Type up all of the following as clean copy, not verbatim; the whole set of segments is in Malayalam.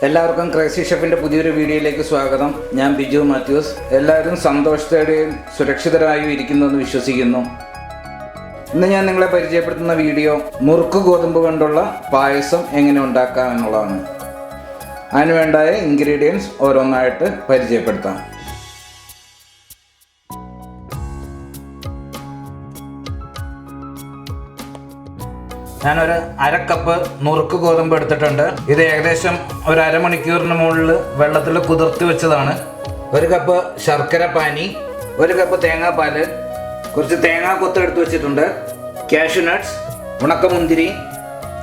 എല്ലാവർക്കും ക്രേസി ഷെഫിൻ്റെ പുതിയൊരു വീഡിയോയിലേക്ക് സ്വാഗതം. ഞാൻ ബിജു മാത്യൂസ്. എല്ലാവരും സന്തോഷത്തോടെയും സുരക്ഷിതരായും ഇരിക്കുന്നുവെന്ന് വിശ്വസിക്കുന്നു. ഇന്ന് ഞാൻ നിങ്ങളെ പരിചയപ്പെടുത്തുന്ന വീഡിയോ നുറുക്ക് ഗോതമ്പ് കൊണ്ടുള്ള പായസം എങ്ങനെ ഉണ്ടാക്കാം എന്നുള്ളതാണ്. അതിന് വേണ്ടായ ഇൻഗ്രീഡിയൻസ് ഓരോന്നായിട്ട് പരിചയപ്പെടുത്താം. ഞാനൊരു അരക്കപ്പ് നുറുക്ക് ഗോതമ്പ് എടുത്തിട്ടുണ്ട്. ഇത് ഏകദേശം ഒരു അരമണിക്കൂറിന് മുകളിൽ വെള്ളത്തിൽ കുതിർത്തി വെച്ചതാണ്. ഒരു കപ്പ് ശർക്കര പാനി, ഒരു കപ്പ് തേങ്ങാപ്പാല്, കുറച്ച് തേങ്ങാ കൊത്ത് എടുത്ത് വെച്ചിട്ടുണ്ട്, കാഷ്യൂ നട്ട്സ്, ഉണക്കമുന്തിരി,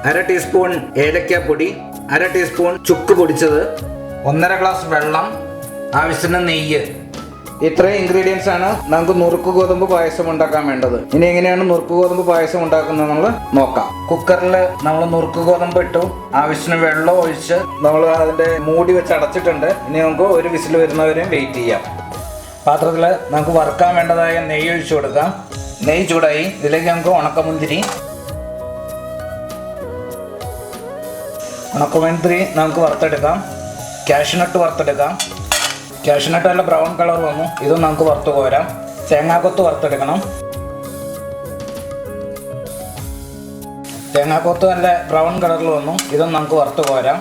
1/2 ടീസ്പൂൺ ഏലക്കാപ്പൊടി, 1/2 ടീസ്പൂൺ ചുക്ക് പൊടിച്ചത്, 1.5 ഗ്ലാസ് വെള്ളം, ആവശ്യത്തിന് നെയ്യ്. ഇത്രയും ഇൻഗ്രീഡിയൻസ് ആണ് നമുക്ക് നുറുക്ക് ഗോതമ്പ് പായസം ഉണ്ടാക്കാൻ വേണ്ടത്. ഇനി എങ്ങനെയാണ് നുറുക്ക് ഗോതമ്പ് പായസം ഉണ്ടാക്കുന്നത് നമ്മൾ നോക്കാം. കുക്കറിൽ നമ്മൾ നുറുക്ക് ഗോതമ്പ് ഇട്ടു, ആവശ്യത്തിന് വെള്ളം ഒഴിച്ച് നമ്മൾ അതിൻ്റെ മൂടി വെച്ച് അടച്ചിട്ടുണ്ട്. ഇനി നമുക്ക് ഒരു വിസിൽ വരുന്നവരെയും വെയിറ്റ് ചെയ്യാം. പാത്രത്തിൽ നമുക്ക് വറുക്കാൻ വേണ്ടതായ നെയ്യ് ഒഴിച്ചു കൊടുക്കാം. നെയ്യ് ചൂടായി. ഇതിലേക്ക് നമുക്ക് ഉണക്കമുന്തിരി നമുക്ക് വറുത്തെടുക്കാം. കാഷ്യൂ നട്ട് വറുത്തെടുക്കാം. കാഷ്യൂ നട്ട് നല്ല ബ്രൗൺ കളർ വന്നു. ഇതും നമുക്ക് വറുത്ത് കോരാം. തേങ്ങാക്കൊത്ത് വറുത്തെടുക്കണം. തേങ്ങാക്കൊത്ത് നല്ല ബ്രൗൺ കളറിൽ വന്നു. ഇതും നമുക്ക് വറുത്ത് കോരാം.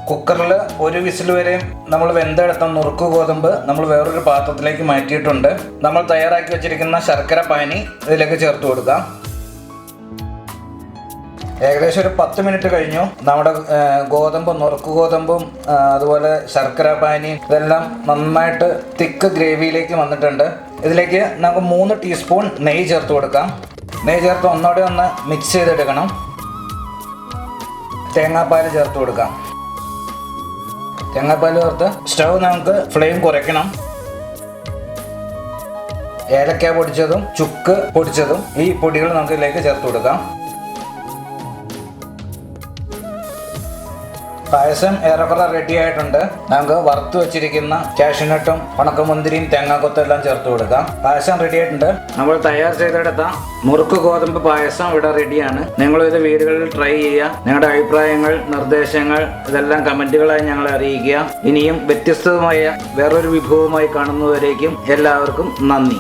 കുക്കറിൽ ഒരു വിസിൽ വരെ നമ്മൾ വെന്തെടുത്ത നുറുക്ക് ഗോതമ്പ് നമ്മൾ വേറൊരു പാത്രത്തിലേക്ക് മാറ്റിയിട്ടുണ്ട്. നമ്മൾ തയ്യാറാക്കി വെച്ചിരിക്കുന്ന ശർക്കര പാനി ഇതിലേക്ക് ചേർത്ത് കൊടുക്കാം. ഏകദേശം ഒരു 10 മിനിറ്റ് കഴിഞ്ഞു. നമ്മുടെ നുറുക്ക് ഗോതമ്പും അതുപോലെ ശർക്കര പാനിയും ഇതെല്ലാം നന്നായിട്ട് തിക്ക് ഗ്രേവിയിലേക്ക് വന്നിട്ടുണ്ട്. ഇതിലേക്ക് നമുക്ക് 3 ടീസ്പൂൺ നെയ്യ് ചേർത്ത് കൊടുക്കാം. നെയ്യ് ചേർത്ത് ഒന്നോടെ ഒന്ന് മിക്സ് ചെയ്തെടുക്കണം. തേങ്ങാപ്പാൽ ചേർത്ത് കൊടുക്കാം. തേങ്ങാപ്പാൽ ചേർത്ത് സ്റ്റൗ നമുക്ക് ഫ്ലെയിം കുറയ്ക്കണം. ഏലക്ക പൊടിച്ചതും ചുക്ക് പൊടിച്ചതും ഈ പൊടികൾ നമുക്ക് ഇതിലേക്ക് ചേർത്ത് കൊടുക്കാം. പായസം ഏറെക്കുറെ റെഡി ആയിട്ടുണ്ട്. നമുക്ക് വറുത്ത് വെച്ചിരിക്കുന്ന കാഷ്യൂ നട്ടും ഉണക്കമുന്തിരിയും തേങ്ങാക്കൊത്തും എല്ലാം ചേർത്ത് കൊടുക്കാം. പായസം റെഡി ആയിട്ടുണ്ട്. നമ്മൾ തയ്യാർ ചെയ്തെടുത്ത നുറുക്ക് ഗോതമ്പ് പായസം ഇവിടെ റെഡിയാണ്. നിങ്ങൾ ഇത് വീടുകളിൽ ട്രൈ ചെയ്യുക. നിങ്ങളുടെ അഭിപ്രായങ്ങൾ, നിർദ്ദേശങ്ങൾ ഇതെല്ലാം കമന്റുകളായി ഞങ്ങളെ അറിയിക്കുക. ഇനിയും വ്യത്യസ്തമായ വേറൊരു വിഭവമായി കാണുന്നതുവരേക്കും എല്ലാവർക്കും നന്ദി.